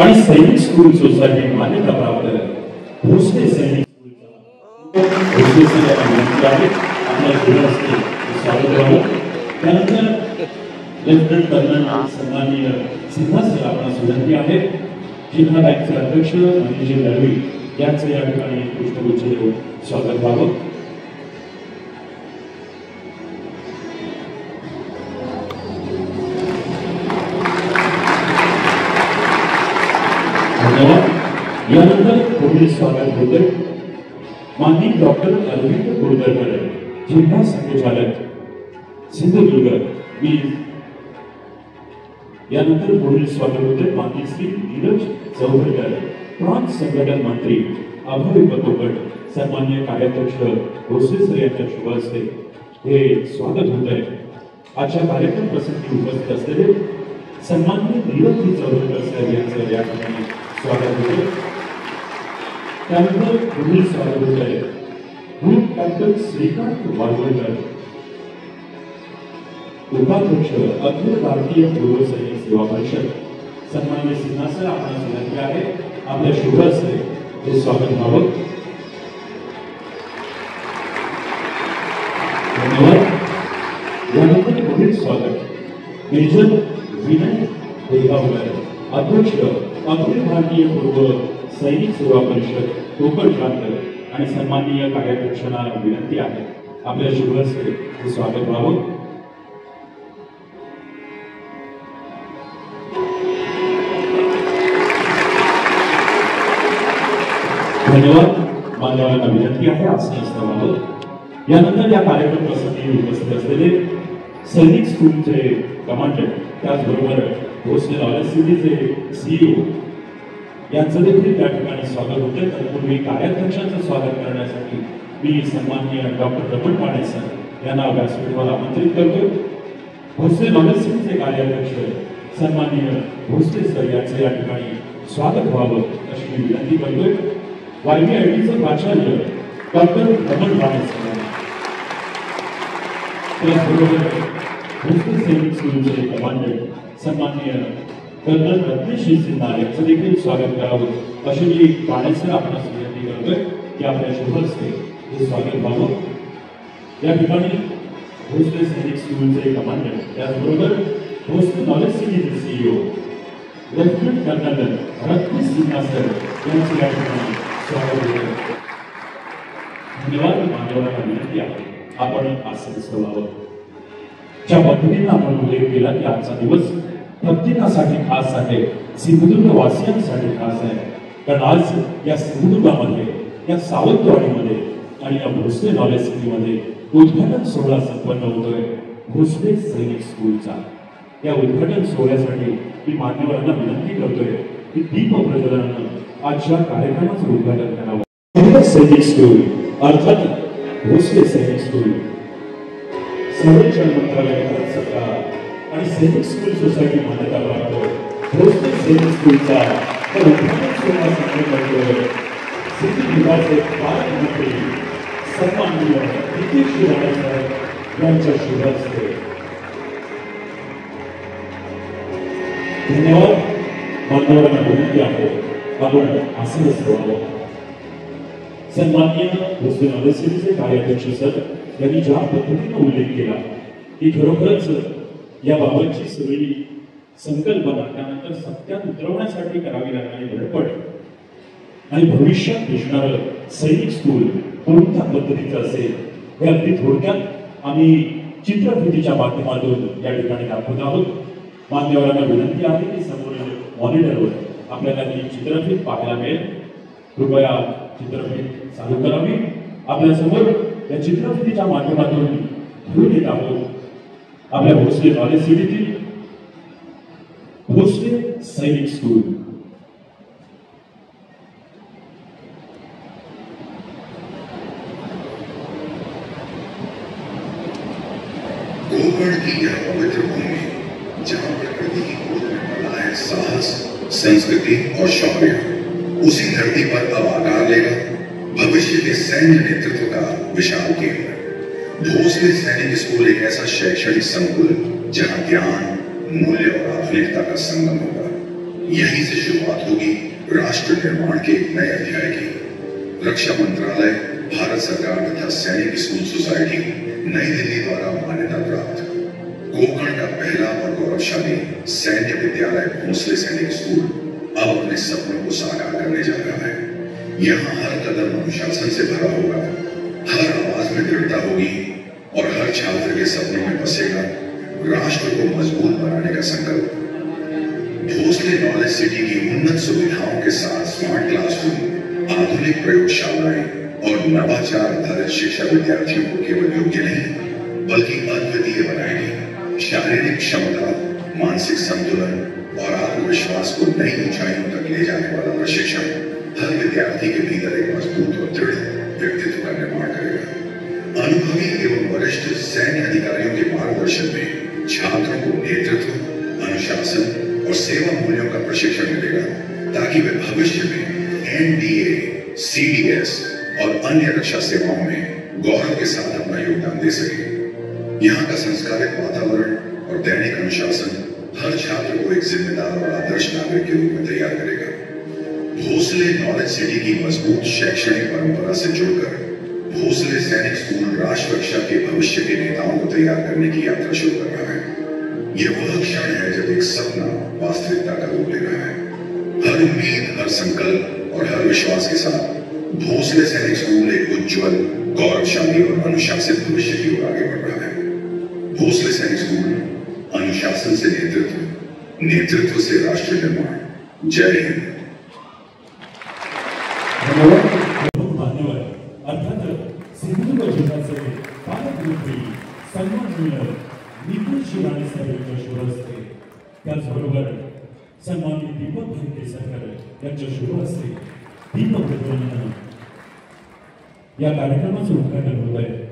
आणि सैनिक school society मान्यता प्राप्त भोसले सैनिक स्कूलचा भोसले सैनिक विनंती आहे आपल्या गुरुहस्ते स्वागत व्हावं. त्यानंतर लेफ्टनंट कर्नल सन्माननीय सिन्हा सर आपणास विनंती आहे जिल्हा बँकचे अध्यक्ष अनिल दळवी यांचं या ठिकाणी पुष्पगुच्छ देऊन स्वागत व्हावं. यानंतर पुढील स्वागत होते माननीय डॉक्टर अरविंद कुलकर्णी जिल्हा संचालक सिंधुदुर्ग. यानंतर पुढील स्वागत होते माननीय श्री नीरज चौधरी प्रांत संघटन मंत्री अभय बतोगट सन्माननीय कार्याध्यक्ष भोसले सर यांच्या शुभ हस्ते हे स्वागत होत आहे. आजच्या कार्यक्रम प्रसंगी उपस्थित असलेले सन्माननीय नीरज चौधरी साहेब यांचं या ठिकाणी स्वागत होते. त्यानंतर पुढील स्वागत होत आहे ग्रुप कॅप्टन श्रीकांत वालवडकर उपाध्यक्ष अखिल भारतीय पूर्व सैनिक सेवा परिषद सन्माननीय सिन्हा सर आपणास विनंती आहे आपल्या शुभ हस्ते हे स्वागत व्हावं. धन्यवाद. यानंतर पुढील स्वागत मेजर विनय देगावकर अध्यक्ष अखिल भारतीय पूर्व सैनिक सेवा परिषद कोकण प्रांत आणि सन्माननीय कार्याध्यक्षांना विनंती आहे आपल्या शुभ हस्ते हे स्वागत व्हावं. धन्यवाद. मान्यवरांना विनंती आहे आसनस्थ व्हावं. यानंतर या कार्यक्रम प्रसंगी उपस्थित असलेले सैनिक स्कूलचे कमांडंट त्याचबरोबर भोसले नॉलेज सिटीचे सीईओ यांचं देखील त्या ठिकाणी स्वागत होते. तत्पूर्वी कार्याध्यक्षांचं स्वागत करण्यासाठी मी सन्माननीय डॉक्टर रमण पाणे सर यांना व्यासपीठावर आमंत्रित करतो. भोसले नॉलेज सिटीचे कार्याध्यक्ष सन्माननीय भोसले सर यांचं या ठिकाणी स्वागत व्हावं अशी मी विनंती करतोय. YBITचं प्राचार्य डॉक्टर रमण पाणे सर त्याचबरोबर भोसले सैनिक स्कूलचे कमांडंट सन्माननीय कर्नल रत्नेश सिन्हा यांचं देखील स्वागत करावं अशी मी पाण्यासर आपणास विनंती करतोय की आपल्या शुभ हस्ते हे स्वागत व्हावं. या ठिकाणी भोसले सैनिक स्कूलचे कमांडंट त्याचबरोबर भोसले नॉलेज सिटीचे CEO lieutenant colonel Ratnesh Sinha sir यांचं या ठिकाणी स्वागत होतं. धन्यवाद. मान्यवरांना विनंती आहे आपण आसनस्थ व्हावं. ज्या पद्धतीने आपण उल्लेख केला की आजचा दिवस प्रत्येकासाठी खास आहे, सिंधुदुर्ग वासियांसाठी खास आहे. कारण आज या सिंधुदुर्गामध्ये या सावंतवाडीमध्ये आणि या भोसले नॉलेज सिटीमध्ये उद्घाटन सोहळा संपन्न होतोय भोसले सैनिक स्कूलचा. या उद्घाटन सोहळ्यासाठी मी मान्यवरांना विनंती करतोय की दीप प्रज्वलनानं आजच्या कार्यक्रमाचं उद्घाटन करावं. सैनिक स्कूल अर्थात भोसले सैनिक स्कूल संरक्षण मंत्रालय भारत सरकार आणि सैनिक स्कूल सोसायटी मान्यता प्राप्त भोसले सैनिक स्कूलचा उद्घाटन सोहळा संपन्न करतोय. सिंधुदुर्गाचे पालकमंत्री सन्माननीय नितीश राणे साहेब यांच्या शुभ हस्ते. धन्यवाद. मान्यवरांना विनंती आहे आपण आसनस्थ व्हावं. सन्माननीय भोसले नॉलेज सिटीचे कार्याध्यक्ष सर यांनी ज्या पद्धतीने उल्लेख केला की खरोखरच याबाबतची सगळी संकल्पना त्यानंतर सत्यात उतरवण्यासाठी करावी लागणारी धडपड आणि भविष्यात दिसणारं सैनिक स्कूल कोणत्या पद्धतीचं असेल हे अगदी थोडक्यात आम्ही चित्रफितीच्या माध्यमातून या ठिकाणी दाखवत आहोत. मान्यवरांना विनंती आहे की समोर मॉनिटरवर आपल्याला ही चित्रफीत पाहायला मिळेल. कृपया चित्रफीत चालू करावी. आपल्यासमोर या चित्रफितीच्या माध्यमातून घेऊन येत आहोत आपल्या भोसले नॉलेज सिटीतील भोसले सैनिक स्कूल. कोकण की यह पवित्र भूमि जहाँ प्रकृति की गोद में पला है साहस, संस्कृति और शौर्य, उसी धरती पर अब आकार लेगा भविष्य के सैन्य नेतृत्व का विशाल केंद्र। भोसले सैनिक स्कूल एक ऐसा शैक्षणिक संकुल जहाँ ज्ञान, मूल्य और आधुनिकता का संगम होगा। यहीं से शुरुआत होगी राष्ट्र निर्माण के एक नए अध्याय की। रक्षा मंत्रालय, भारत सरकार तथा सैनिक स्कूल सोसाइटी नई दिल्ली द्वारा मान्यता प्राप्त कोंकण का पहला और गौरवशाली सैन्य विद्यालय भोसले सैनिक स्कूल अब अपने सपनों को साकार करने जा रहा है। यहाँ हर कदम अनुशासन से भरा होगा, हर आवाज में दृढ़ता होगी और हर छात्र के सपनों में बसेगा राष्ट्र को मजबूत बनाने का संकल्प। भोसले नॉलेज सिटी की उन्नत सुविधाओं के साथ स्मार्ट क्लासरूम, आधुनिक प्रयोगशालाएं और नवाचार आधारित शिक्षा विद्यार्थियों को केवल योग्य नहीं बल्कि अद्वितीय बनाएगी। शारीरिक क्षमता, मानसिक संतुलन और आत्मविश्वास को नई ऊंचाइयों तक ले जाने वाला प्रशिक्षण हर विद्यार्थी के भीतर एक मजबूत और दृढ़ व्यक्तित्व का निर्माण करेगा। अनुभवी एवं वरिष्ठ सैन्य अधिकारियों के मार्गदर्शन में छात्रों को नेतृत्व, अनुशासन और सेवा मूल्यों का प्रशिक्षण मिलेगा ताकि वे भविष्य में एनडीए, सीडीएस और अन्य रक्षा सेवाओं में गौरव के साथ अपना योगदान दे सके। यहाँ का संस्कारित वातावरण और दैनिक अनुशासन हर छात्र को एक जिम्मेदार और आदर्श नागरिक के रूप में तैयार करेगा। भोसले नॉलेज सिटी की मजबूत शैक्षणिक परंपरा से जुड़कर भोसले सैनिक स्कूल राष्ट्र रक्षा के भविष्य के नेताओं को तैयार करने की यात्रा शुरू कर रहा है। यह वह क्षण है जब एक सपना वास्तविकता का रूप ले रहा है। हर उम्मीद, हर संकल्प और हर विश्वास के साथ भोसले सैनिक स्कूल एक उज्जवल, गौरवशाली और अनुशासित भविष्य की ओर आगे बढ़ रहा है। भोसले सैनिक स्कूल, अनुशासन से नेतृत्व, नेतृत्व से राष्ट्र निर्माण। जय हिंद। मान्यवर अर्थात सिंधुदुर्ग जिल्ह्याचे पालकमंत्री सन्माननीय नितीश राणे साहेबांच्या शुभ हस्ते, त्याचबरोबर सन्माननीय दीपक केसरकर यांच्या शुभ हस्ते दीपक प्रज्वलन या कार्यक्रमाचं उद्घाटन होत आहे।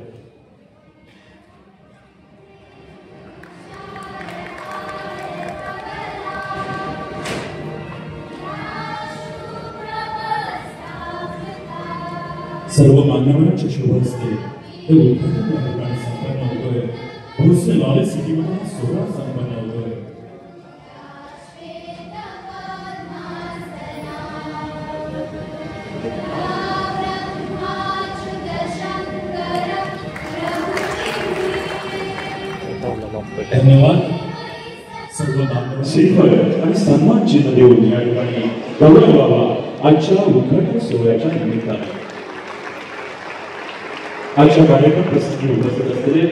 सर्व मान्यवरांच्या शुभ हस्ते हे उद्घाटन या ठिकाणी संपन्न होतोय। भोसले नॉलेज सिटीमध्ये सोहळा संपन्न होतोय। धन्यवाद। सर्व मान्यवर श्रीफळ आणि सन्मान चिन्ह देऊन या ठिकाणी गौरव व्हावा आजच्या उद्घाटन सोहळ्याच्या निमित्ताने। आजच्या कार्यक्रम प्रसंगी उपस्थित असलेले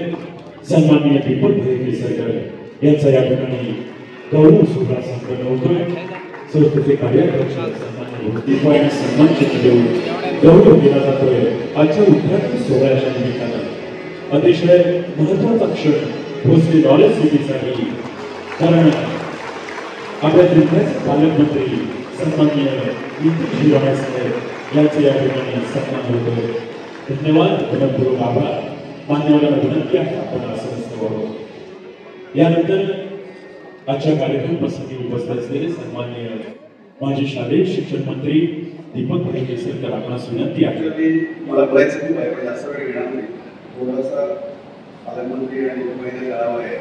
सन्माननीय दीपक केसरकर यांचा या ठिकाणी गौरव सोहळा संपन्न होतोय। संस्थेचे कार्याध्यक्ष सन्माननीय दीपक यांना सन्मान चिन्ह देऊन गौरव दिला जातोय आजच्या उद्घाटन सोहळ्याच्या निमित्ताने। अतिशय महत्त्वाचा क्षण भोसले नॉलेज सिटीसाठी, कारण आपल्या जिल्ह्याचे पालकमंत्री सन्माननीय नितीश राणे साहेब यांचे या ठिकाणी सन्मान होतोय। धन्यवाद, मनपूर्वक आभार। मान्यवरांना विनंती आहे आपण आसन व्हावं। यानंतर आजच्या कार्यक्रम प्रसंगी उपस्थित असलेले सन्माननीय माजी शालेय शिक्षण मंत्री दीपक केसरकर आपणास विनंती आहे। मला बऱ्याच काही जास्त वेळ घेणार नाही, थोडासा पालकमंत्री आणि उपमंत्री करावा आहे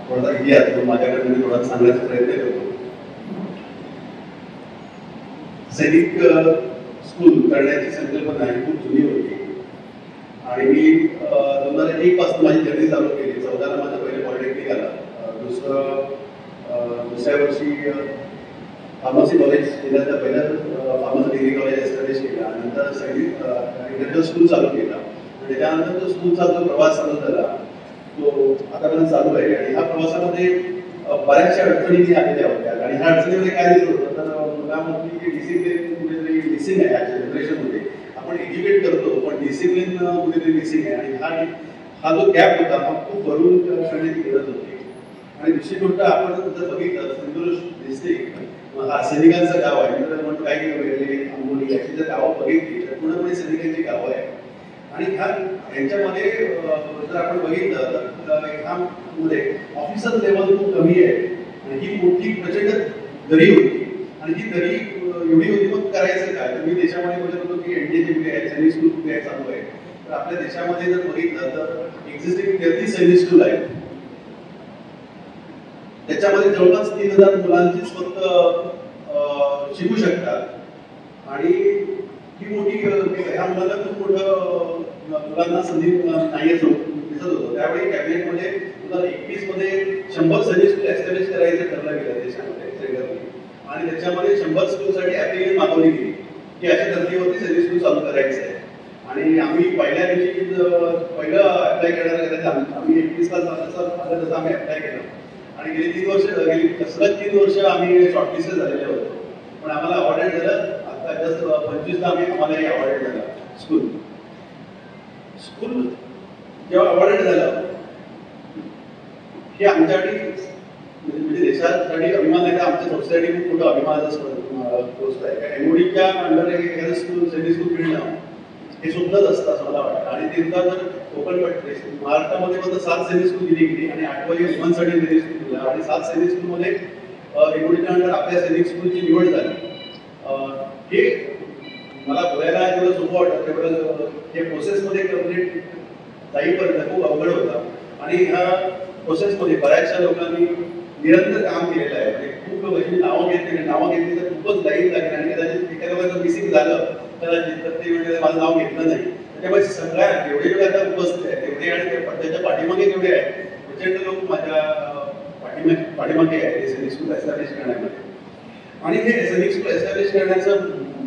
थोडासा घ्या, तो माझ्याकडे मी थोडा सांगण्याचा प्रयत्न करतो। सैनिक स्कूल करण्याची संकल्पना ही खूप जुनी होती आणि मी 2001 पासून माझी जर्नी चालू केली। 14 ला माझं पहिलं पॉलिटेक्निक आला, दुसऱ्या वर्षी फार्मसी कॉलेज जिल्ह्यातलं पहिलं फार्मसी डिग्री कॉलेज एस्टॅब्लिश केला, नंतर सैनिक इंटरनॅशनल स्कूल चालू केला आणि त्यानंतर तो स्कूलचा जो प्रवास चालू झाला तो आतापर्यंत चालू आहे। आणि ह्या प्रवासामध्ये बऱ्याचशा अडचणी आलेल्या होत्या आणि ह्या अडचणीमध्ये काय दिसत होतं तर मला म्हटली की डिसिप्लिन कुठेतरी मिसिंग आहे आजच्या जनरेशनमध्ये। आपण एज्युकेट करतो पण डिसिप्लिन कुठेतरी मिसिंग आहे आणि हा जो गॅप होता हा खूप भरून करण्याची गरज होती। आणि दुसरी गोष्ट आपण जर बघितलं सिंधुदुर्ग डिस्ट्रिक्ट हा सैनिकांचं गाव आहे, म्हणून काही वेगळे आंबोली याची जर गावं बघितली तर पूर्णपणे सैनिकांची गावं आहे आणि ह्यांच्यामध्ये जर आपण बघितलं तर ह्यामध्ये ऑफिसर लेवल खूप कमी आहे आणि ही मोठी प्रचंड दरी होती आणि ही दरी एवढी होती। मग करायचं काय तर मी देशामध्ये बोलत होतो की एनडीए कुठे आहे, सैनिक स्कूल कुठे आहे चालू आहे। तर आपल्या देशामध्ये जर बघितलं तर एक्झिस्टिंग 33 सैनिक स्कूल आहेत त्याच्यामध्ये जवळपास 3000 मुलांचीच फक्त शिकू शकतात आणि ही मोठी ह्या मुलांना खूप मोठं मुलांना संधी नाही दिसत होतं. त्यावेळी कॅबिनेटमध्ये 2021 मध्ये 100 सैनिक स्कूल एस्टॅब्लिश करायचं ठरलं गेलं देशामध्ये सेंट्रलनी आणि त्याच्यामध्ये 100 स्कूलसाठी ऍप्लिकेशन मागवली गेली की अशा धर्तीवरती सैनिक स्कूल चालू करायचं आहे. आणि आम्ही पहिल्या दिवशी पहिलं अप्लाय करणार आम्ही 21 ला झालं तसं आम्ही अप्लाय केलं आणि गेली 3 वर्ष सलग 3 वर्ष आम्ही शॉर्टलिस्ट झालेले होतो. पण आम्हाला अवॉर्डेड झालं. आता जस्ट 25 ला आम्हाला हे अवॉर्डेड झालं. स्कूल जेव्हा अवॉर्डेड झालं हे आमच्यासाठी म्हणजे देशासाठी अभिमान आहे. आमच्या सोसायटी खूप मोठा अभिमानाचा गोष्ट आहे. कारण एमओडीच्या अंडर एखादं स्कूल सैनिक स्कूल मिळणं हे सुद्धाच असतं असं मला वाटतं. आणि ते सुद्धा जर कोकण महाराष्ट्रामध्ये फक्त 7 सैनिक स्कूल दिली गेली आणि 8वं वुमनसाठी सैनिक स्कूल दिलं आणि 7 सैनिक स्कूलमध्ये एमओडीच्या अंडर आपल्या सैनिक स्कूलची निवड झाली. हे मला बोलायला जेवढं सोपं वाटतं तेवढं हे प्रोसेसमध्ये कम्प्लीट जाईपर्यंत खूप अवघड होता. आणि ह्या प्रोसेसमध्ये बऱ्याचशा लोकांनी निरंतर काम केलेलं आहे. म्हणजे खूप लोकांची नावं घेतली तर खूपच लाईन लागेल आणि कदाचित एखाद्या जर मिसिंग झालं कदाचित तर ते म्हणजे माझं नाव घेतलं नाही. त्याच्यामुळे सगळ्या जेवढे जेवढे आता उपस्थित आहेत तेवढे आणि त्याच्या पाठीमागे जेवढे आहेत प्रचंड लोक माझ्या पाठीमागे आहेत सैनिक स्कूल एस्टॅब्लिश करण्यामध्ये. आणि हे सैनिक स्कूल एस्टॅब्लिश करण्याचं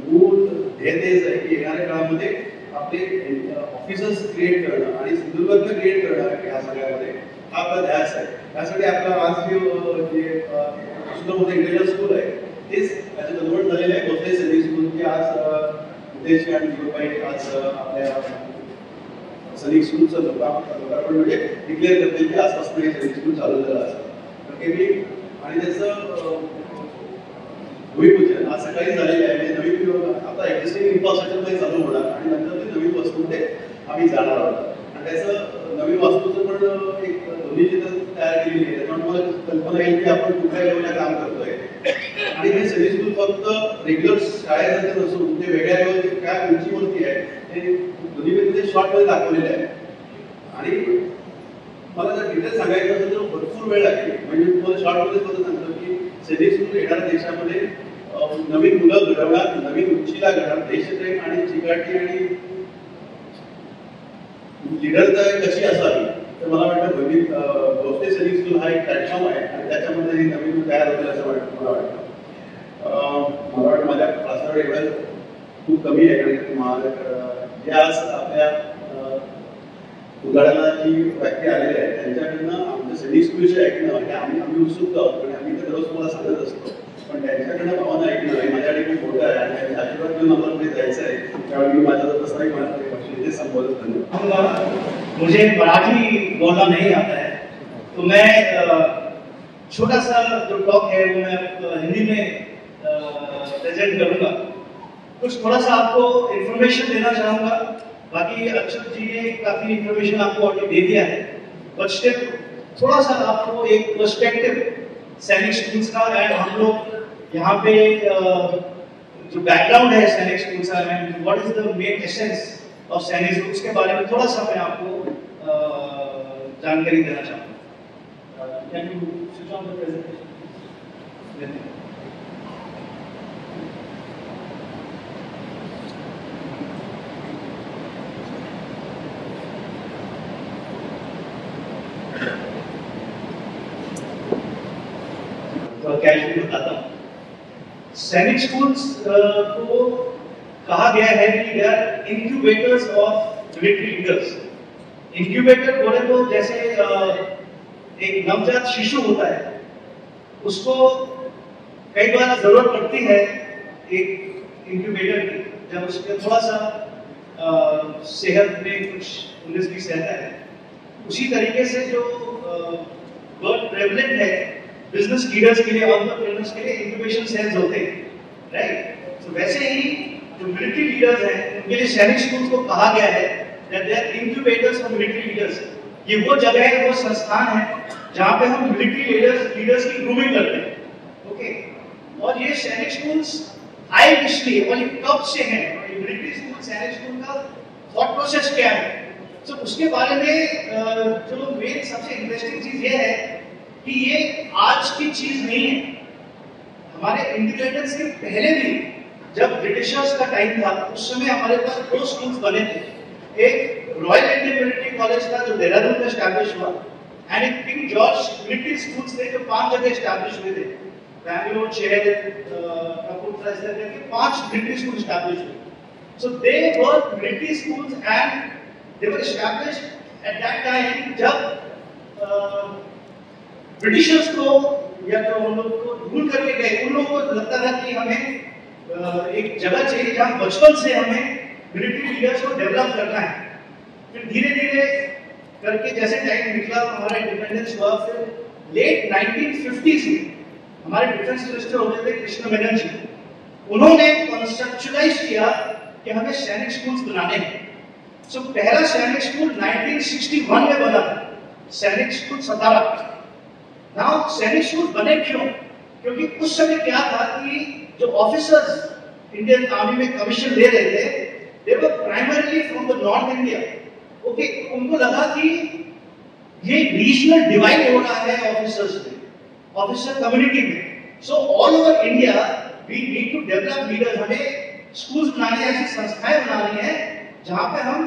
मूळ ध्येय तेच आहे की येणाऱ्या काळामध्ये आपले ऑफिसर्स क्रिएट करणं आणि सिंधुदुर्ग क्रिएट करणं या सगळ्यामध्ये हा आपला ध्यास आहे. त्यासाठी आपला आज जे सुंदर इंटेलिजन्स स्कूल आहे तेच त्याचं कन्वर्ट झालेलं आहे भोसले सैनिक स्कूल की आज उद्देश आणि जीवबाई आज आपल्या सैनिक स्कूलचं लोकांपर्यंत म्हणजे डिक्लेअर करतील की आजपासून हे सैनिक स्कूल चालू झालं असं. आणि त्याचं भूमिपूजन आज सकाळी झालेले आहे. म्हणजे नवीन आता एक्झिस्टिंग इन्फ्रास्ट्रक्चरमध्ये चालू होणार आणि नंतर ते नवीन वस्तूमध्ये आम्ही जाणार आहोत. आणि त्याचं नवीन वास्तूचं पण एक दोन्ही चित्र तयार केलेली आहे. त्याच्यामुळे मला कल्पना येईल की आपण कुठल्या लेवलला काम करतोय. आणि हे सैनिक स्कूल फक्त रेग्युलर शाळेनंतर नसून ते वेगळ्या लेवलचे काय उंचीवरती आहे ते दोन्ही शॉर्टमध्ये दाखवलेले आहे. आणि मला जर डिटेल सांगायचं असेल तर भरपूर वेळ लागेल. म्हणजे तुम्हाला शॉर्टमध्ये फक्त सांगतो की सैनिक स्कूल येणाऱ्या देशामध्ये नवीन मुलं घडवणार, नवीन उंचीला घडवणार, देशप्रेम आणि चिकाटी आणि लिडरता कशी असावी तर मला वाटतं भोसले सैनिक स्कूल हा एक प्लॅटफॉर्म आहे आणि त्याच्यामध्ये हे नवीन तयार होईल असं वाटतं मला वाटतं. मला वाटतं माझ्या क्लासवर एवढं खूप कमी आहे कारण जे आज आपल्या उदाहरणाला जी व्यक्ती आलेली आहे त्यांच्याकडनं आमच्या सैनिक स्कूलचे ऐकणं हे आम्ही उत्सुक आहोत. आणि आम्ही तर रोज तुम्हाला सांगत असतो पण त्यांच्याकडनं भावना ऐकणं हे माझ्याकडे खूप मोठं आहे आणि त्यांच्या आशीर्वाद घेऊन आम्हाला पुढे जायचं आहे. त्यावेळी मी माझा तसाही इथे संबोधित करतो. मुझे मराठी बोलना नहीं आता है तो मैं छोटा सा जो टॉक है वो मैं हिंदी में प्रेजेंट करूंगा. कुछ थोड़ा सा आपको इन्फॉर्मेशन देना चाहूंगा. बाकी अक्षत जी ने काफी इन्फॉर्मेशन आपको ऑलरेडी दे दिया है बट स्टिल थोड़ा सा आपको एक पर्सपेक्टिव सैनिक स्कूल्स का एंड हम लोग यहाँ पे जो बैकग्राउंड है सैनिक स्कूल्स का end what is the main essence of सैनिक स्कूल्स के बारे में थोड़ा सा मैं आपको जानकारी देना चाहूँगा. Can you switch on the presentation? Casually बताता हूँ. सैनिक स्कूल्स को कहा गया है कि they are incubators of military leaders. Incubator बोले तो जैसे एक नवजात शिशु होता है उसको कई बार जरूरत पड़ती है एक इंक्यूबेटर की जब उसके थोड़ा सा सेहत में कुछ 19-20 रहता है. उसी तरीके से जो वर्ड प्रेवलेंट है बिजनेस लीडर्स के लिए, एंटरप्रेन्योर्स के लिए इंक्यूबेशन सेल्स होते हैं, राइट. तो वैसे ही जो मिलिट्री लीडर्स हैं उनके लिए सैनिक स्कूल को कहा गया है that they are incubators for military leaders. ये वो जगह है, वो संस्थान है जहां पे हम मिलिट्री लीडर्स की ग्रूमिंग करते हैं. ओके. और ये सैनिक स्कूल्स आए इसलिए और ये कब से हैं, मिलिट्री स्कूल सैनिक स्कूल का थॉट प्रोसेस क्या है. तो उसके बारे में जो मेन सबसे इंटरेस्टिंग चीज ये है कि ये आज की चीज नहीं है। हमारे इंडिपेंडेंस के पहले भी जब ब्रिटिशर्स का टाइम था उस समय हमारे पास 2 स्कूल्स बने थे। एक रॉयल इंडियन मिलिट्री कॉलेज था जो देहरादून में एस्टैब्लिश हुआ, एंड एक किंग जॉर्ज मिलिट्री स्कूल्स थे जो 5 जगह एस्टैब्लिश हुए थे, बैंगलोर, शहर, कपूरथला, इस तरह के 5 मिलिट्री स्कूल एस्टैब्लिश हुए। So they were military schools and they were established at that time जब ब्रिटिशर्स को या जो उन लोगों को रूल करके गए, उन लोगों को लगता था कि हमें एक जगह चाहिए जहाँ बचपन से हमें मिलिट्री लीडर्स को डेवलप करना है। फिर धीरे धीरे करके जैसे टाइम निकला, हमारा इंडिपेंडेंस हुआ, फिर लेट 1950s में हमारे डिफेंस मिनिस्टर होते थे कृष्ण मेनन जी, उन्होंने कॉन्सेप्चुअलाइज किया कि हमें सैनिक स्कूल्स बनाने हैं। सो पहला सैनिक स्कूल 1961 में बना था, सैनिक स्कूल सतारा। नाउ सैनिक स्कूल बने क्यों? क्योंकि उस समय क्या था कि जो ऑफिसर्स इंडियन आर्मी में कमीशन ले रहे थे, दे वर primarily from the north India. Okay, उनको लगा कि ये रीजनल डिवाइड हो रहा है ऑफिसर्स में, ऑफिसर कम्युनिटी में। So all over India we need to develop leaders. हमें स्कूल्स बनाने, ऐसी संस्थाएं बनानी है जहां पे हम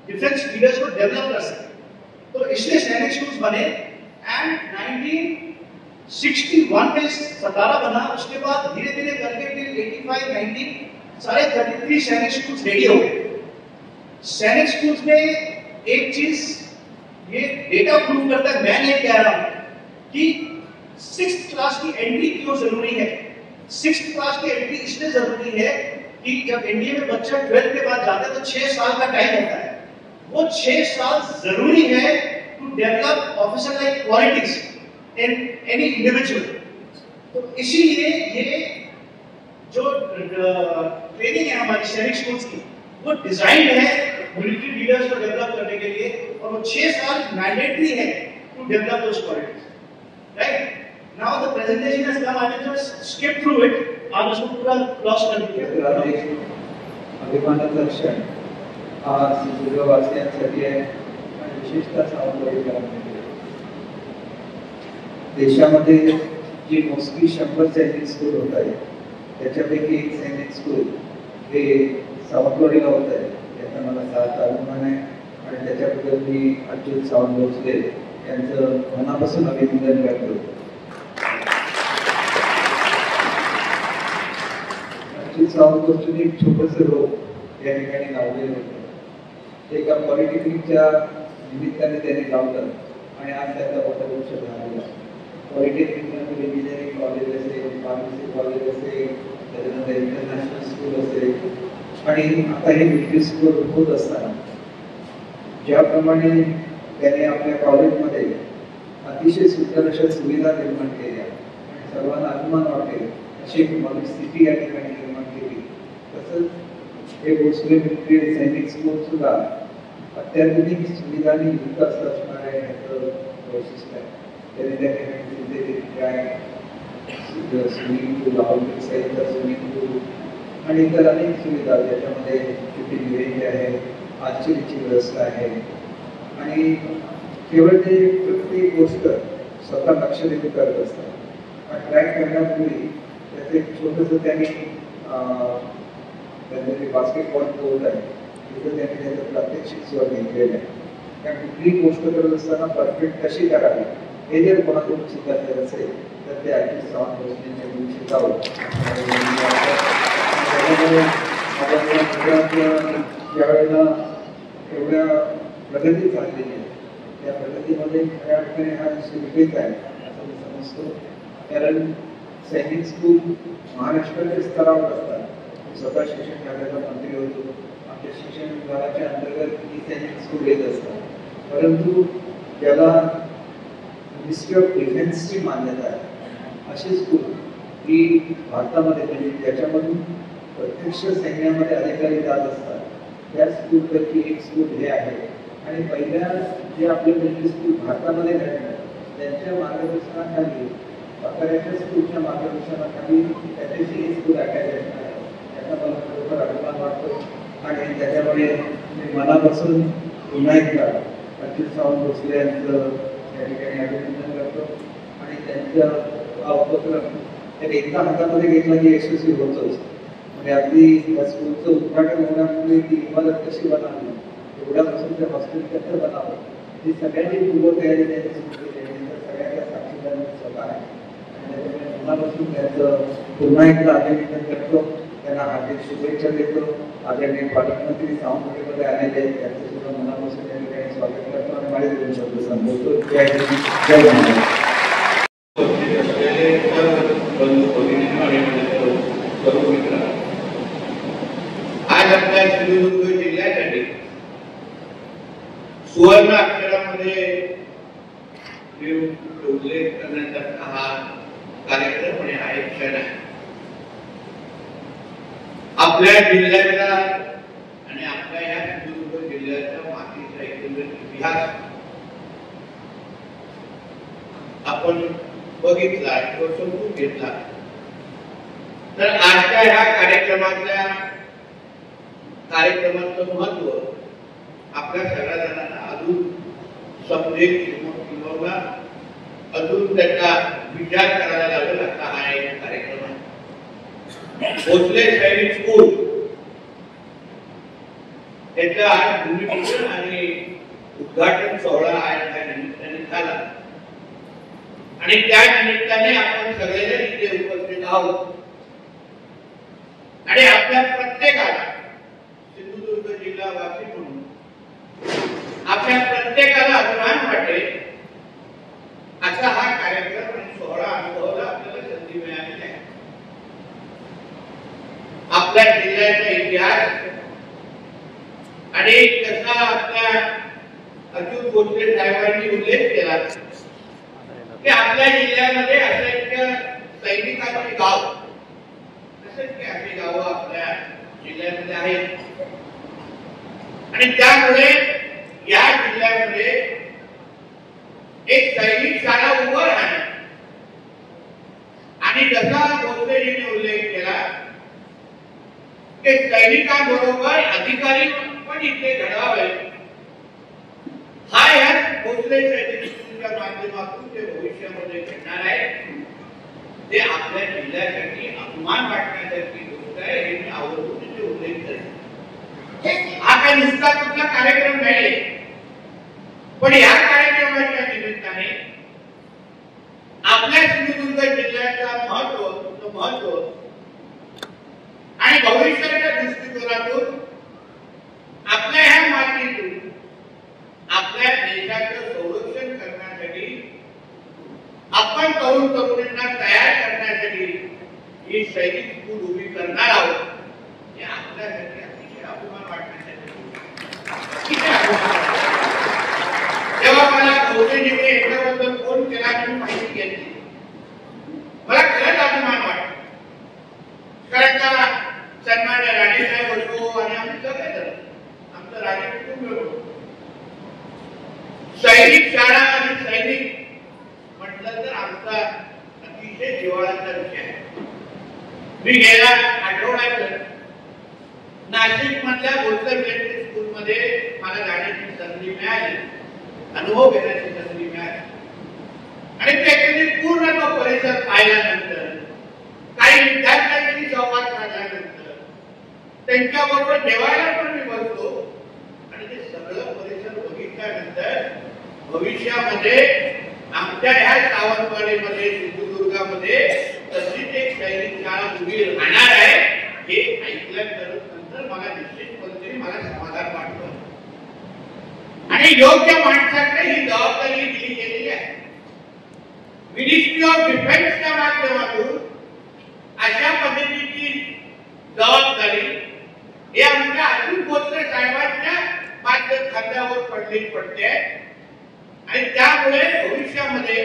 डिफेंस लीडर्स को डेवलप कर सकें। तो इसलिए सैनिक स्कूल्स बने एंड 1961 में सतारा बना। उसके बाद धीरे धीरे करके फिर 85, 90 सारे 33 सैनिक स्कूल्स रेडी हो गए। सैनिक स्कूल्स में एक चीज ये डेटा प्रूव करता है, मैं नहीं कह रहा हूं, कि 6th क्लास की एंट्री क्यों जरूरी है। 6th क्लास की एंट्री इसलिए जरूरी है कि जब एनडीए में बच्चा 12th के बाद जाता है तो 6 साल का टाइम होता है। वो 6 साल जरूरी है to develop officer like qualities in any individual. तो इसीलिए ये जो ट्रेनिंग है हमारी सैनिक स्कूल्स की, वो डिजाइंड है मिलिट्री लीडर्स को डेवलप करने के लिए, और वो 6 साल मैंडेटरी है to develop those qualities. Right, now the presentation has come, I will just skip through it. आप उसको पूरा क्रॉस कर दीजिए। अभिमानाचं क्षण हा सिंधुदुर्गवासियांसाठी आहे आणि विशेषतः सावंतवाडी ग्रामपंचायत देशामध्ये जी मोजकी 100 सैनिक स्कूल होत आहे त्याच्यापैकी एक सैनिक स्कूल हे सावंतवाडीला होत आहे, याचा मला सार्थ अभिमान आहे आणि त्याच्याबद्दल मी अच्युत सावंत भोसले यांचं मनापासून अभिनंदन करतो। सावंतवाडीचं एक छोटंसं रोप या ठिकाणी लावलेलं होतं, एका पॉलिटेक्निकच्या निमित्ताने त्यांनी लावलं आणि आज त्याचा मोठा वृक्ष झालेला। पॉलिटेक्निकमध्ये इंजिनिअरिंग कॉलेज असेल, फार्मसी कॉलेज असेल, त्याच्यानंतर इंटरनॅशनल स्कूल असेल आणि आता हे मिलिटरी स्कूल होत असताना ज्याप्रमाणे त्यांनी आपल्या कॉलेजमध्ये अतिशय सुंदर अशा सुविधा निर्माण केल्या आणि सर्वांना अभिमान वाटेल अशी एक मनस्थिती या ठिकाणी निर्माण केली, तसंच हे भोसले मिलिटरी सैनिक स्कूल सुद्धा अत्याधुनिक सुविधांनी युक्त असणार आहे याचं वैशिष्ट्य आहे। त्यांनी त्या ठिकाणी सिंथेटिक ट्रॅक, स्विमिंग पूल, आउटडोर साईडचा स्विमिंग पूल आणि इतर अनेक सुविधा ज्याच्यामध्ये शूटिंग रेंज आहे, आर्चरीची व्यवस्था आहे आणि केवळ ते प्रत्येक गोष्ट स्वतः लक्ष देऊन करत असतात। ट्रॅक करण्यापूर्वी त्याचं एक छोटंसं त्यांनी त्यांचे बास्केटबॉल कोर्ट आहे तिथं त्यांनी त्याचं प्रात्यक्षिक सुद्धा घेतलेलं आहे। त्या कुठलीही गोष्ट करत असताना परफेक्ट कशी करावी हे जर कोणाकडून शिकायचं असेल तर ते अच्युत सावंत भोसलेंच्याकडून शिकावं। ज्यावेळेला एवढ्या प्रगती चाललेली आहे त्या प्रगतीमध्ये खऱ्या अर्थाने हा सुविधेच आहे असं मी समजतो, कारण सैनिक स्कूल महाराष्ट्राच्या स्तरावर असतात। स्वतः शिक्षण खात्याचा मंत्री होतो, आमच्या शिक्षण विभागाच्या अंतर्गत ही सैनिक स्कूल येत असतात, परंतु ज्याला मिनिस्ट्री ऑफ डिफेन्सची मान्यता आहे अशी स्कूल ही भारतामध्ये म्हणजे ज्याच्यामधून प्रत्यक्ष सैन्यामध्ये अधिकारी जात असतात त्या स्कूलपैकी एक स्कूल हे आहे। आणि पहिल्या जे आपले मिलिटरी स्कूल भारतामध्ये घडलं त्यांच्या मार्गदर्शनाखाली पकाऱ्याच्या स्कूलच्या मार्गदर्शनाखाली त्याच्याशी हे स्कूल अटॅच आहे, याचा मला खरोखर अभिमान वाटतो आणि त्याच्यामुळे मी मनापासून पुन्हा एकदा अच्युत सावंत भोसले यांचं या ठिकाणी अभिनंदन करतो। आणि त्यांचा हा उपक्रम त्या एकदा हातामध्ये घेतला की यशस्वी होतच. म्हणजे अगदी त्या स्कूलचं उद्घाटन होण्यापूर्वी ती इमारत कशी बनावी, एवढ्यापासून ते हॉस्टेल कसं बनावं, ही सगळ्यांची पूर्वतयारी त्यांनी सुरू केली आहे. त्या सगळ्या त्या साक्षीदार स्वतः आहे आणि त्याच्यामुळे मनापासून त्यांचं पुन्हा एकदा अभिनंदन करतो, त्यांना हार्दिक शुभेच्छा देतो. आदरणीय पालकमंत्री सावंतवाडीमध्ये आलेले आहेत, त्यांचं सुद्धा मनापासून त्या ठिकाणी स्वागत करतो आणि माझे दोन शब्द संबोधतो. जय हिंद, जय महाराष्ट्र. आज आपल्या सिंधुदुर्ग जिल्ह्यासाठी सुवर्ण अक्षरामध्ये उल्लेख करण्याचा हा कार्यक्रम आणि हा एक क्षण आहे. आपल्या जिल्ह्याचा आणि आपल्या या सिंधुदुर्ग जिल्ह्याच्या मातीचा एकंदरीत इतिहास आपण बघितला किंवा समजून घेतला तर आजच्या ह्या कार्यक्रमाचं महत्व आपल्या सगळ्या जणांना अजून समजेल किंवा अजून त्याचा विचार करायला लागेल असा हा एक कार्यक्रम आहे. भोसले सैनिक स्कूल याचा आज भूमिपूजन आणि उद्घाटन सोहळा आज त्या निमित्ताने झाला आणि त्या निमित्ताने आपण सगळेजण इथे उपस्थित आहोत आणि आपल्या प्रत्येकाला सिंधुदुर्ग जिल्हावासी म्हणून आपल्या प्रत्येकाला अभिमान वाटेल असा हा कार्यक्रम आणि सोहळा अनुभवायला आपल्याला संधी मिळालेली आहे. आपल्या जिल्ह्याचा इतिहास आणि कसा आपल्या अच्युत भोसले साहेबांनी उल्लेख केला की आपल्या जिल्ह्यामध्ये असंख्य सैनिकांची गाव असंख्य अशी गावं आपल्या जिल्ह्यामध्ये आहेत आणि त्यामुळे या जिल्ह्यामध्ये एक सैनिक शाळा उभं राहणे आणि जसा भोसलेजींनी उल्लेख केला की सैनिकांबरोबर अधिकारी पण इथे घडावे हा या भोसले सैनिक स्कूलच्या माध्यमातून ते भविष्यामध्ये घडणार आहे. ते आपल्या जिल्ह्यासाठी अभिमान वाटण्यासारखी गोष्ट आहे हे मी आवर्जून तिथे उल्लेख करेन. हा काही नुसता कुठला कार्यक्रम नाही पण या कार्यक्रमाच्या निमित्ताने आपल्या सिंधुदुर्ग जिल्ह्याचं महत्व आणि भविष्याच्या दृष्टिकोनातून आपल्या ह्या मातीतून आपल्या देशाचं संरक्षण करण्यासाठी आपण तरुण तरुणींना तयार करण्यासाठी ही सैनिक स्कूल उभी करणार आहोत हे आपल्यासाठी अतिशय अभिमान वाटण्यासाठी. जेव्हा मला भोसलेजीने याच्याबद्दल फोन केला आणि माहिती घेतली मला खरंच अभिमान वाटला. कारण का सन्मान्य राणेसाहेब असो आणि आम्ही सगळेजण आमचं राणे कुटुंब होतो. सैनिक शाळा आणि सैनिक म्हटलं तर आमचा अतिशय जिव्हाळ्याचा विषय आहे. मी गेल्या आठवड्यात नाशिक मधल्या भोसले मिलिटरी स्कूल मध्ये मला जाण्याची संधी मिळाली, अनुभव घेण्याची संधी मिळाली आणि त्याच्यामध्ये पूर्ण तो परिसर पाहिल्यानंतर काही विद्यार्थ्यांशी संवाद साधल्यानंतर त्यांच्याबरोबर जेवायला पण मी बसलो आणि ते सगळं परिसर बघितल्यानंतर भविष्यामध्ये आमच्या ह्या सावंतवाडीमध्ये सिंधुदुर्गामध्ये तशीच एक सैनिक शाळा उभी राहणार आहे हे ऐकल्यानंतर मला निश्चित पद्धतीने मला समाधान वाटतं आणि योग्य माणसाकडे ही जबाबदारी दिली गेलेली आहे. मिनिस्ट्री ऑफ डिफेन्सच्या माध्यमातून अशा पद्धतीची जबाबदारी हे आमच्या अच्युत भोसले साहेबांच्या खांद्यावर पडते आणि त्यामुळे भविष्यामध्ये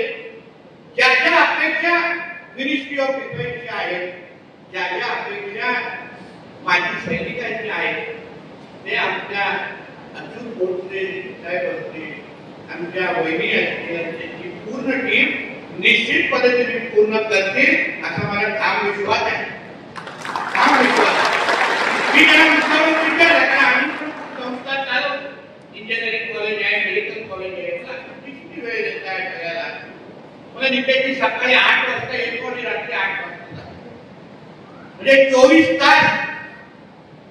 ज्या ज्या अपेक्षा मिनिस्ट्री ऑफ डिफेन्सच्या आहेत, ज्या ज्या अपेक्षा माजी सैनिकांची आहेत ते आमच्या अच्युत भोसले साहेब असतील, आमच्या वहिनी असतील, त्यांची पूर्ण टीम निश्चित पद्धतीने पूर्ण करतील असा मला ठाम विश्वास आहे. मी ज्या मुद्द्यावर विचार आहे आम्ही संस्था चालवतो, इंजिनिअरिंग कॉलेज आहे, मेडिकल कॉलेज आहे, किती वेळ देत आहे सगळ्याला. मला पद्धतीपैकी सकाळी 8 वाजता येतो आणि रात्री 8 वाजता जातो. म्हणजे 24 तास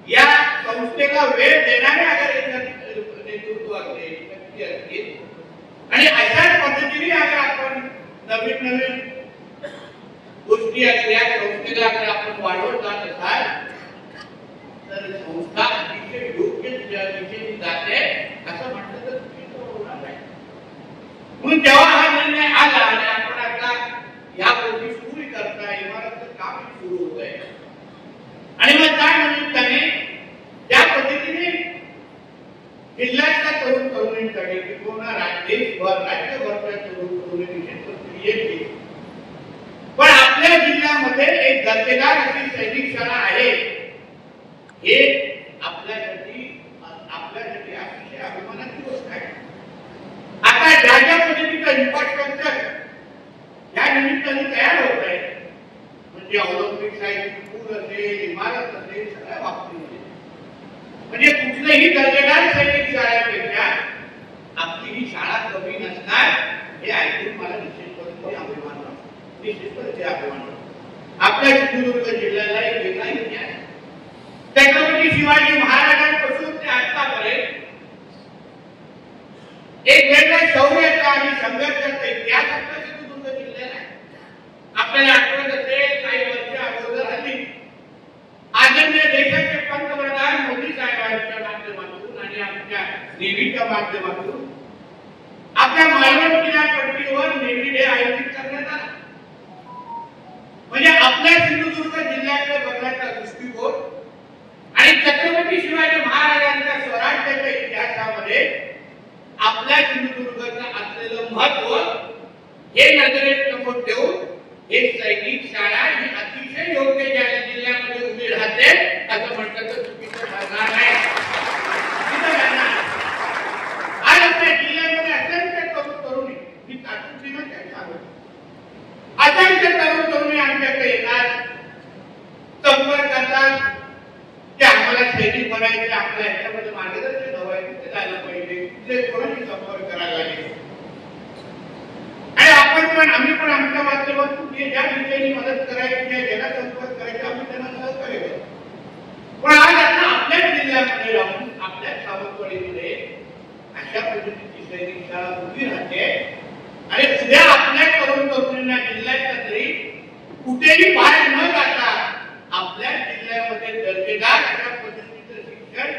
या संस्थेला वेळ देणारे अगर नेतृत्व असतील आणि अशाच पद्धतीने अगर आपण नवीन नवीन गोष्टी अगर या संस्थेला अगर आपण वाढवत जात असाल तर संस्था अतिशय योग्य दिशेने जाते असं म्हटलं तर चुकीचं होणार नाही. म्हणून जेव्हा हा निर्णय आला आणि आपण आता या गोष्टी सुरू करता इमारतचं काम सुरू होत आहे आणि मग त्या निमित्ताने त्या पद्धतीने जिल्ह्यातल्या तरुण तरुणींसाठी किंवा देशभर राज्यभरच्या तरुण तरुणी येतील. पण आपल्या जिल्ह्यामध्ये एक दर्जेदार अशी सैनिक शाळा आहे हे आपल्यासाठी अतिशय अभिमानाची गोष्ट आहे. आता ज्या ज्या पद्धतीचं इन्फ्रास्ट्रक्चर या निमित्ताने तयार होत आहे म्हणजे ऑलिम्पिक साइड पूल असेल इमारत असेल सगळ्या बाबतीमध्ये म्हणजे कुठल्याही दर्जेदार सैनिक शाळेपेक्षा आपली ही शाळा कमी नसणार हे ऐकून मला निश्चितपणे अभिमान वाटतो. निश्चितपणे अभिमान वाटतो. आपल्या सिंधुदुर्ग जिल्ह्याला एक वेगळा इतिहास छत्रपती शिवाजी महाराजांपासून ते आतापर्यंत एक वेगळ्या शौर्याचा आणि संघर्षाचा इतिहास आपल्या सिंधुदुर्ग जिल्ह्याला आहे. आपल्याला आठवत असेल काही वर्ष अगोदर हल्ली आदरणीय देशाचे पंतप्रधान मोदी साहेबांच्या माध्यमातून आणि आमच्या नेव्हीच्या माध्यमातून आपल्या मालवण किनारपट्टीवर नेव्ही डे आयोजित करण्यात आला. म्हणजे आपल्या सिंधुदुर्ग जिल्ह्याकडे बघण्याचा दृष्टिकोन आणि छत्रपती शिवाजी महाराजांच्या स्वराज्याच्या इतिहासामध्ये आपल्या सिंधुदुर्गाचं असलेलं महत्व हे नजरेत समोर ठेवून हे सैनिक शाळा ही अतिशय योग्य जिल्ह्यामध्ये उभी राहते असं म्हटलं तर चुकीचं ठरणार नाही. आज आपल्या जिल्ह्यामध्ये असंख्य तरुणी ही तातडीनं काय सांगतो असंख्य तरुणी आमच्याकडे येतात संपर्क करतात की आम्हाला सैनिक बनायचे आपल्या ह्याच्यामध्ये मार्गदर्शन हवं आहे कुठे जायला पाहिजे कुठे कोणाशी संपर्क करायला लागेल आणि आम्ही पण आमच्या माध्यमातून ज्या दिशेने मदत करायची आहे ज्याला संपर्क करायचा आम्ही त्यांना सहकार्य करतो. पण आज आता आपल्या जिल्ह्यामध्ये राहून आपल्या सावंतवाडीमध्ये अशा पद्धतीची सैनिक शाळा उभी राहते आणि उद्या आपल्या तरुण तरुणींना जिल्ह्याच्या तरी कुठेही बाहेर न जाता आपल्या जिल्ह्यामध्ये दर्जेदार अशा पद्धतीचं शिक्षण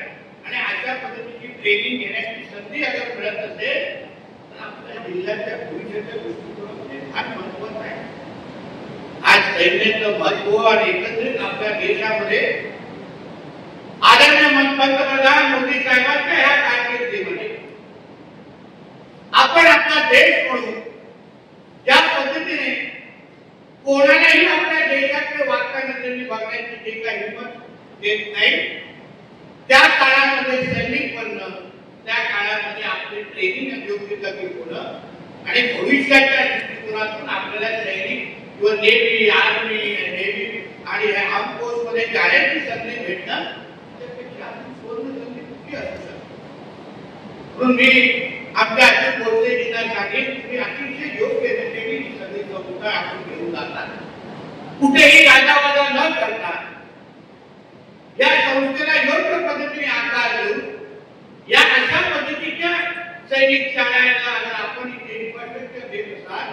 आणि अशा पद्धतीची ट्रेनिंग घेण्याची संधी अगर मिळत असेल तर आपल्या जिल्ह्याच्या भविष्याच्या दृष्टिकोनामध्ये फार महत्वाचं आहे. आज सैन्याचं महत्व आणि एकत्रित आपल्या देशामध्ये आदरणीय पंतप्रधान मोदी साहेबांच्या ह्या कारकिर्दीमध्ये आपण आपला देश म्हणून ज्या पद्धतीने कोणालाही आपल्या देशाकडे वागता नजरेने बघण्याची जे काही हिंमत देत नाही त्या काळामध्ये सैनिक बनणं त्या काळामध्ये आपले ट्रेनिंग योग्यता होणं आणि भविष्याच्या दृष्टिकोनातून आपल्याला सैनिक किंवा नेव्ही आर्मी नेव्ही आणि आर्म फोर्स मध्ये जाण्याची संधी भेटणं त्यापेक्षा आपण सुवर्ण संधी कुठली असू शकते. म्हणून मी आपल्या अशोक बोलतेजींना सांगेन तुम्ही अतिशय योग्य रीतीने ही सगळी संस्था आपण घेऊन जातात कुठेही गाजावाजा न करता या संस्थेला योग्य पद्धतीने आकार देऊन या अशा पद्धतीच्या सैनिक शाळांना जर आपण इथे इन्फ्रास्ट्रक्चर देत असाल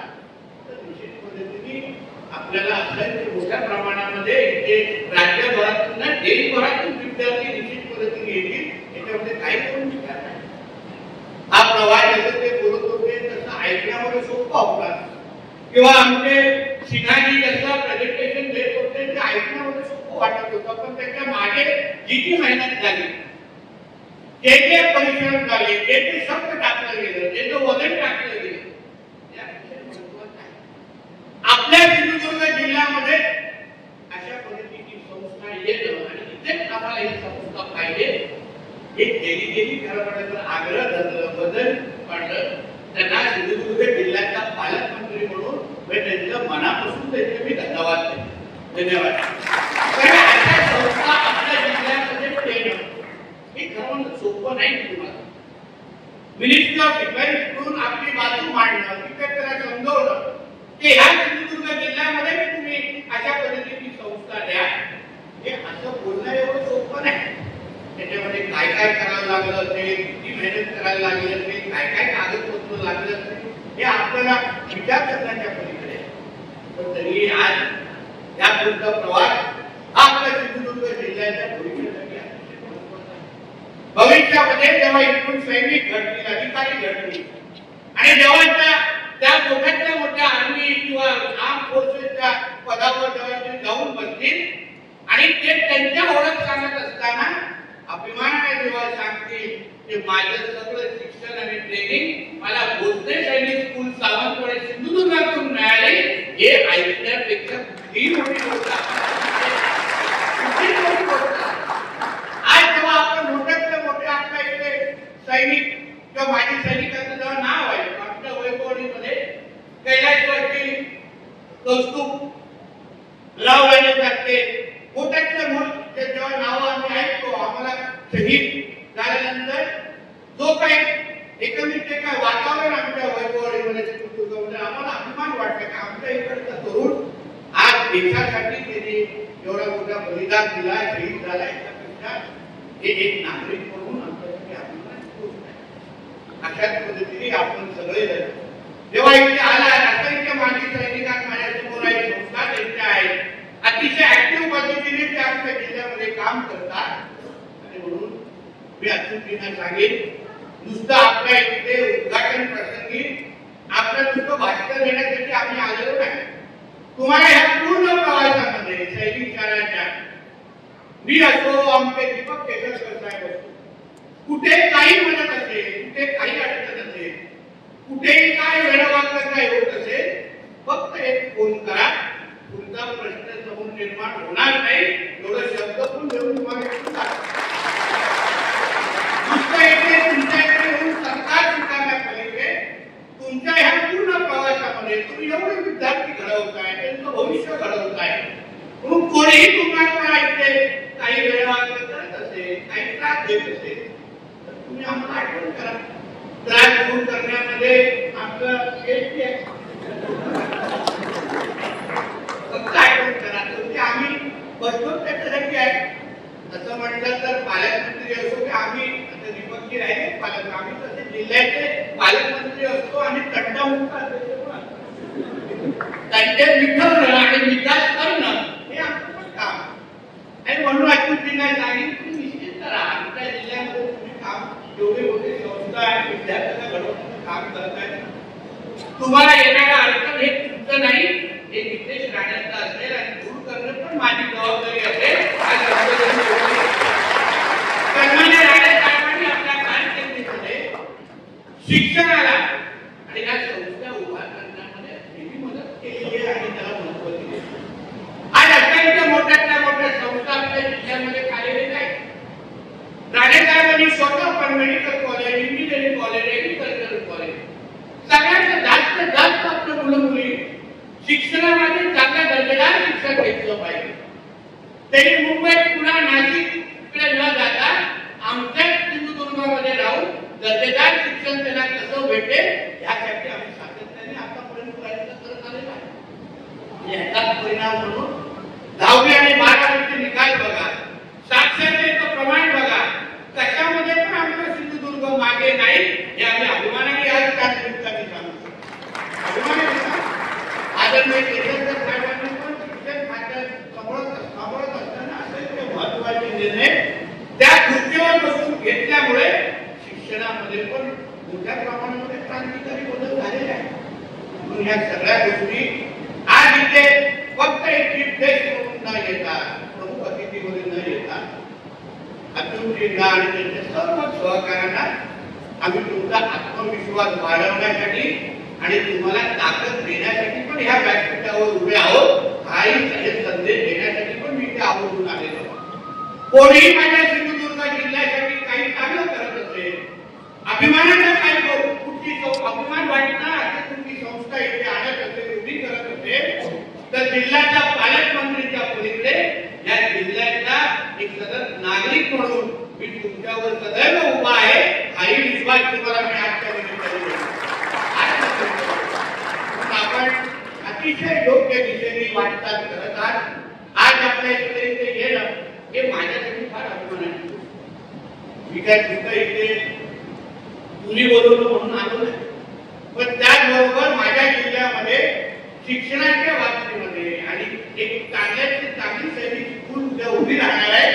तर निश्चित पद्धतीने आपल्याला असंख्य मोठ्या प्रमाणामध्ये इथे राज्यभरातून देशभरातून विद्यार्थी निश्चित पद्धतीने येतील याच्यामध्ये काही करून शिकणार नाही. हा प्रवास जसं ते बोलत होते तसं ऐकण्यामध्ये सोपा होता किंवा आमचे सिन्हाजी जसं प्रेझेंटेशन देत होते ते ऐकण्यामध्ये सोपं वाटत होतं पण त्याच्या मागे जी मेहनत झाली जे परिश्रम झाले जे शब्द टाकलं गेलं जे वजन टाकलं गेलं आपल्या सिंधुदुर्ग जिल्ह्यामध्ये अशा पद्धतीची संस्था येणं आणि इथेच आम्हाला ही संस्था पाहिजे हे गेली खरं आग्रह धरलं बदल पाडलं त्यांना सिंधुदुर्ग जिल्ह्याचा पालकमंत्री म्हणून त्यांच्या मनापासून त्यांचे मी धन्यवाद देतो. धन्यवाद. अशा संस्था आपल्या जिल्ह्यामध्ये येणं हे खरं सोपं नाही. तुम्हाला मिनिस्ट्री ऑफ डिफेन्स कडून आपली बाजू मांडणं तिथे त्याला समजवणं की की ह्या सिंधुदुर्ग जिल्ह्यामध्ये तुम्ही अशा पद्धतीची संस्था द्या, हे असं बोलणं एवढं सोपं नाही. त्याच्यामध्ये काय काय करावं लागलं असेल, किती मेहनत करायला लागली असेल, काय काय कागदपत्र लागलं असेल, हे आपल्याला विचार करण्याच्या पलीकडे. पण तरी आज या पुढचा प्रवास हा आपल्या सिंधुदुर्ग जिल्ह्याच्या भविष्यासाठी भविष्यामध्ये जेव्हा इकडून सैनिक घडतील, अधिकारी घडतील आणि जेव्हा त्या मोठ्यातल्या मोठ्या आर्मी किंवा आर्म फोर्सेसच्या पदावर जेव्हा ते जाऊन बसतील आणि ते त्यांच्या ओळख सांगत असताना अभिमानाने जेव्हा सांगतील की माझं सगळं शिक्षण आणि ट्रेनिंग मला भोसले सैनिक स्कूल सावंतवाडी सिंधुदुर्गातून मिळाले, हे ऐकण्यापेक्षा ही मोठी गोष्ट आज जेव्हा आपण मोठ्यातल्या मोठ्या आपल्या इथे सैनिक किंवा माजी सैनिकांचं जेव्हा नाव आहे आमच्या वैभववाडीमध्ये कैलासवासी कौस्तुभ लावले जाते. मोठ्यातल्या मोठे जेव्हा नावं आम्ही ऐकतो, आम्हाला शहीद झाल्यानंतर जो काही एकंदरीत काय वातावरण आमच्या वैभववाडीमध्ये सिंधुदुर्गामध्ये आम्हाला अभिमान वाटतो की आमच्या इकडचा तरुण आज देशासाठी त्यांनी एवढा मोठा बलिदान दिला, शहीद झाला. याच्यापेक्षा हे एक नागरिक म्हणून आमच्यासाठी अभिमानाची गोष्ट आहे. अशाच पद्धतीने आपण सगळे जेव्हा इथे आला, असंख्य माजी सैनिकांत माझ्यासमोर आहे, संस्था त्यांच्या आहेत, अतिशय ऍक्टिव्ह पद्धतीने ते आमच्या जिल्ह्यामध्ये काम करतात. आणि म्हणून मी अचूकतेने सांगेन, नुसतं आपल्या इथे उद्घाटन प्रसंगी आपलं नुसतं भाषण देण्यासाठी आम्ही आलेलो नाही. तुम्हाला ह्या पूर्ण प्रवासामध्ये सैनिक शाळांच्या मी असो, आमचे दीपक केसरकर साहेब असो, कुठे काही म्हणत असेल, कुठे काही अडचण असेल, कुठेही काय वेळावाकडं काय होत असेल, फक्त एक फोन करा, तुमचा प्रश्न समोर निर्माण होणार नाही एवढं शब्द पण देऊन तुम्हाला नुसतं इथे तुमच्याकडे येऊन सरकार स्वीकारण्यापलीकडे तुमच्या ह्या पूर्ण प्रवासामध्ये तुम्ही एवढे विद्यार्थी घडवताय, त्यांचं भविष्य घडवताय. म्हणून कोणीही तुम्हाला इथे काही वेळावाकडं करत असेल, काही त्रास देत असेल तर तुम्ही आम्हाला आठवण करा. त्रास दूर करण्यामध्ये आपलं शेती आहे, फक्त आठवण करा. म्हणजे आम्ही बसतो त्याच्यासाठी आहे. असं म्हटलं तर पालकमंत्री असो की आम्ही आता दीपकजी राहिले पालक, आम्ही तसे जिल्ह्याचे पालकमंत्री असतो आणि तंटामुक्त अध्यक्ष पण असतो. त्यांचे विठवणं आणि विकास करणं हे आमचं पण काम आणि म्हणून अच्युतजींना सांगितलं तुम्ही निश्चित करा. आमच्या जिल्ह्यामध्ये तुम्ही काम एवढे मोठे संस्था आणि विद्यार्थ्यांना घडवण्याचं काम करताय. तुम्हाला येणारा अडचण हे तुमचं नाही, हे नितेश राणेंचं असेल आणि दूर करणं पण माझी जबाबदारी असेल. सन्मान्य राणे साहेबांनी आपल्या कारकिर्दीमध्ये शिक्षणाला आणि या संस्था उभा करण्यामध्ये नेहमी मदत केलेली आहे आणि त्याला महत्व दिले. आज अत्यंत मोठ्यातल्या मोठ्या संस्था आपल्या जिल्ह्यामध्ये कार्यरत आहेत. राणे साहेबांनी स्वतः पण medical college, engineering college, agriculture college सगळ्यात जास्त आपल्या मुलं मुली शिक्षणामध्ये चांगल्या दर्जेदार शिक्षण घेतलं पाहिजे. तरी मुंबई, पुणे, नाशिक इकडे न जाता आमच्या सिंधुदुर्गामध्ये राहून दर्जेदार शिक्षण त्यांना कसं भेटेल यासाठी आम्ही सातत्याने आतापर्यंत प्रयत्न करत आलेलो आहे. याचा परिणाम म्हणून 10वी आणि 12वीचे निकाल बघा, साक्षरतेचं प्रमाण बघा, कशामध्ये पण आमचा सिंधुदुर्ग मागे नाही. हे आम्ही अभिमानाने आज त्या निमित्ताने सांगतो. अभिमानाने आदरणीय केसरकर साहेबांनी पण शिक्षण खात्यात सांभाळत असताना अत्यंत महत्वाचे निर्णय त्या खुर्चीवर बसून घेतल्यामुळे शिक्षणामध्ये पण मोठ्या प्रमाणामध्ये क्रांतिकारी बदल झालेले आहे. म्हणून या सगळ्या गोष्टी आज इथे फक्त एक चीफ गेस्ट म्हणून न येता, प्रमुख अतिथी म्हणून न येता, अतुलजींना आणि त्यांच्या सर्व सहकाऱ्यांना आम्ही तुमचा आत्मविश्वास वाढवण्यासाठी आणि तुम्हाला ताकद देण्यासाठी पण ह्या व्यासपीठावर उभे आहोत. काही संदेश देण्यासाठी पण मी इथे आवर्जून आलेलो. कोणीही माझ्या सिंधुदुर्ग जिल्ह्यासाठी काही चांगलं करत असेल, अभिमानाचा काय कुठची अभिमान वाटणार अशी तुमची संस्था इथे आणत असेल, उभी करत असेल तर जिल्ह्याच्या पालकमंत्रीच्या पलीकडे या जिल्ह्याचा एक सतत नागरिक म्हणून मी तुमच्यावर सदैव उभा आहे. हाही विश्वास तुम्हाला मी आजच्या निमित्ताने आपण अतिशय योग्य दिशेने वाटचाल करत आहात. आज आपल्या इथे येणं हे माझ्यासाठी फार अभिमानाची गोष्ट. मी काय तुमचं इथे तुम्ही बोलवलं म्हणून आलो नाही, पण त्याचबरोबर माझ्या जिल्ह्यामध्ये शिक्षणाच्या बाबतीमध्ये आणि एक चांगली सैनिक स्कूल उद्या उभी राहणार आहे,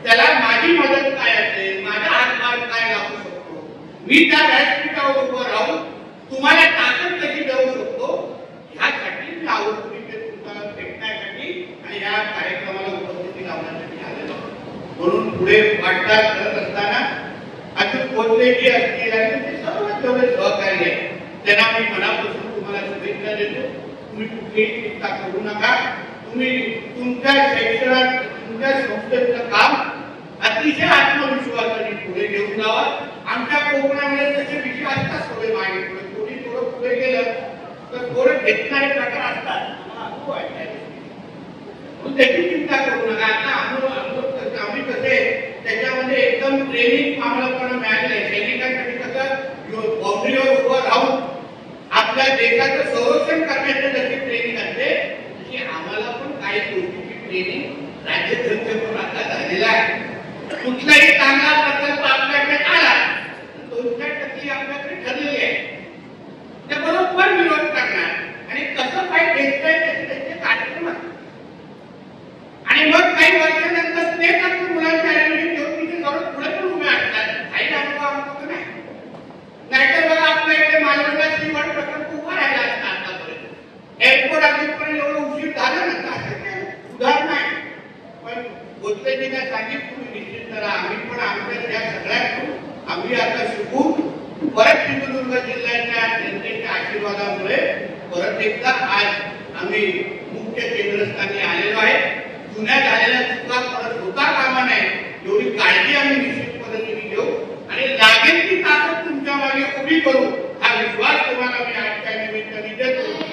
त्याला माझी मदत काय असेल, माझा हातभार काय लागू शकतो, मी त्या व्यासपीठावर उभं राहून तुम्हाला ताकद कशी देऊ शकतो, ह्यासाठी मी आवडीने तुमचा भेटण्यासाठी आणि या कार्यक्रमाला उपस्थिती लावण्यासाठी आलेलो. म्हणून पुढे वाटचाल करत असताना अजून पोचले जे असतील आणि ते सर्व जेवढे सहकारी आहेत त्यांना मी मनापासून तुम्हाला शुभेच्छा देतो. तुम्ही कुठलीही चिंता करू नका. तुम्ही तुमच्या शैक्षणात तुमच्या संस्थेचं काम अतिशय आत्मविश्वासाने पुढे घेऊन जावा. आमच्या कोकणामध्ये तसे विषय असतात थोडे मागे पुढे, कोणी थोडं पुढे गेलं तर थोडे घेतणारे प्रकार असतात. त्याची चिंता करू नका. आता आम्ही कसे त्याच्यामध्ये एकदम ट्रेनिंग आम्हाला मिळालेलं आहे. सैनिकांसाठी कसं बाउंड्रीवर उभं राहून आपल्या देशाचं संरक्षण करण्याची जशी ट्रेनिंग असते तशी आम्हाला पण काही गोष्टीची ट्रेनिंग राज्यसंस्थेकडून आता झालेला आहे. कुठलाही चांगला प्रकल्प आपल्याकडे आला तर 2% आपल्याकडे ठरलेली आहे, त्या बरोबर विरोध करणार आणि कसं काय घेतलंय त्याचे कार्यक्रम असतात. आणि मग काही वर्षानंतर ते आपल्या मुलांच्या ऍडमिशन घेऊन तिथे जवळ पुढे पण उभे असतात. काही अनुभव आमचं नाही. नाहीतर बघा आपल्या इकडे मालवणला श्रीवड प्रकल्प उभा राहिला असता आतापर्यंत. एअरपोर्ट अजूनपर्यंत एवढं उशीर झाला नसता. उदाहरण आहे. पण गोष्टीने काय सांगितलं तुम्ही निश्चित करा. आम्ही पण आमच्या त्या सगळ्यात आम्ही आता शिकू. परत सिंधुदुर्ग जिल्ह्याच्या जनतेच्या आशीर्वादामुळे परत एकदा आज आम्ही मुख्य केंद्रस्थानी आलेलो आहे. जुन्या झालेल्या चुका परत होता कामा नये एवढी काळजी आम्ही निश्चित पद्धतीने घेऊ आणि लागेल ती ताकद तुमच्या मागे उभी करू हा विश्वास तुम्हाला मी आजच्या निमित्ताने देतो.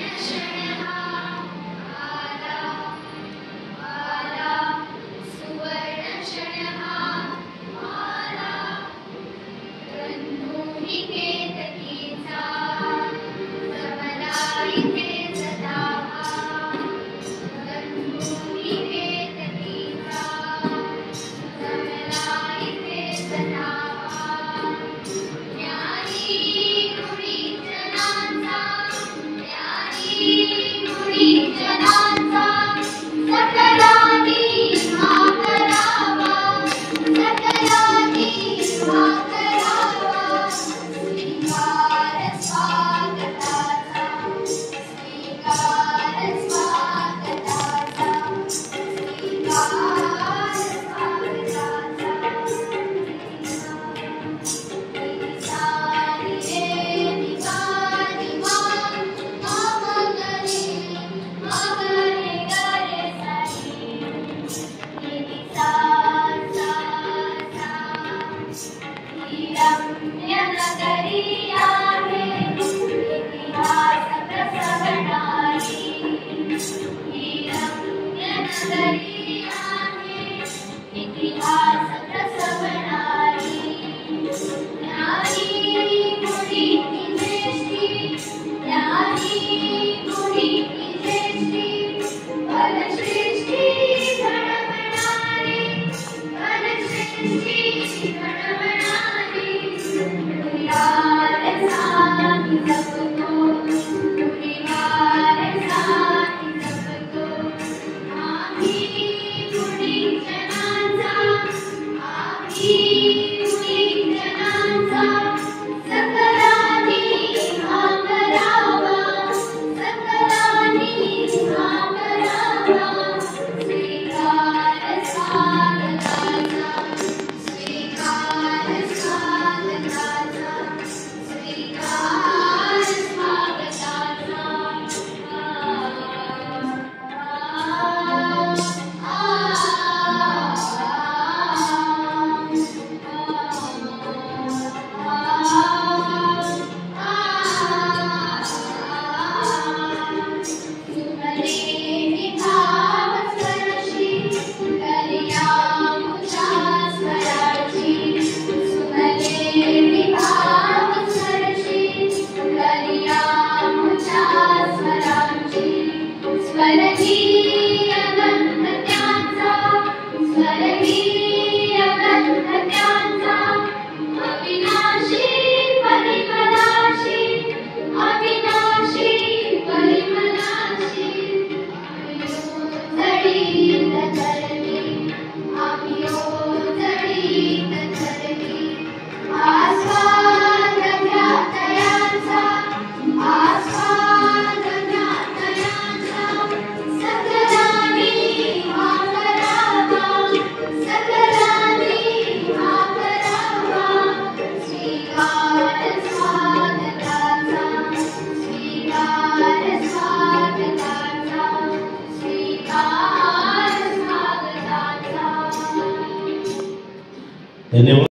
धन्यवाद.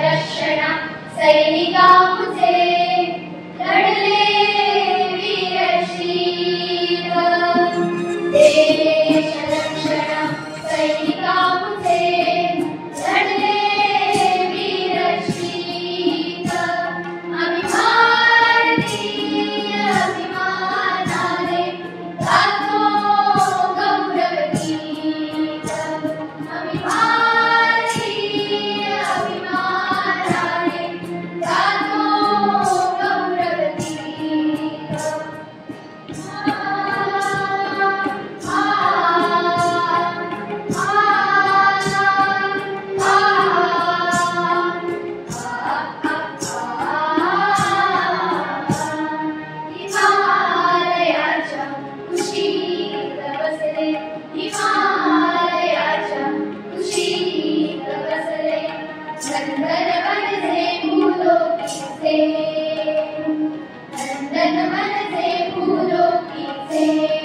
रक्षण सैनिका मुझे लढले वीरशील. देश रक्षण सैनिका मुझे लढले वीरशील. आम्ही भारतीय अभिमानाने गातो गौरवगीत. आम्ही भारतीय अभिमानाने गातो गौरवगीत. हिमालयाच्या कुशीत बसले, हिमालयाच्या कुशीत बसले. नंदन वनचे फुलोकीचे, नंदन वनचे फुलोकीचे.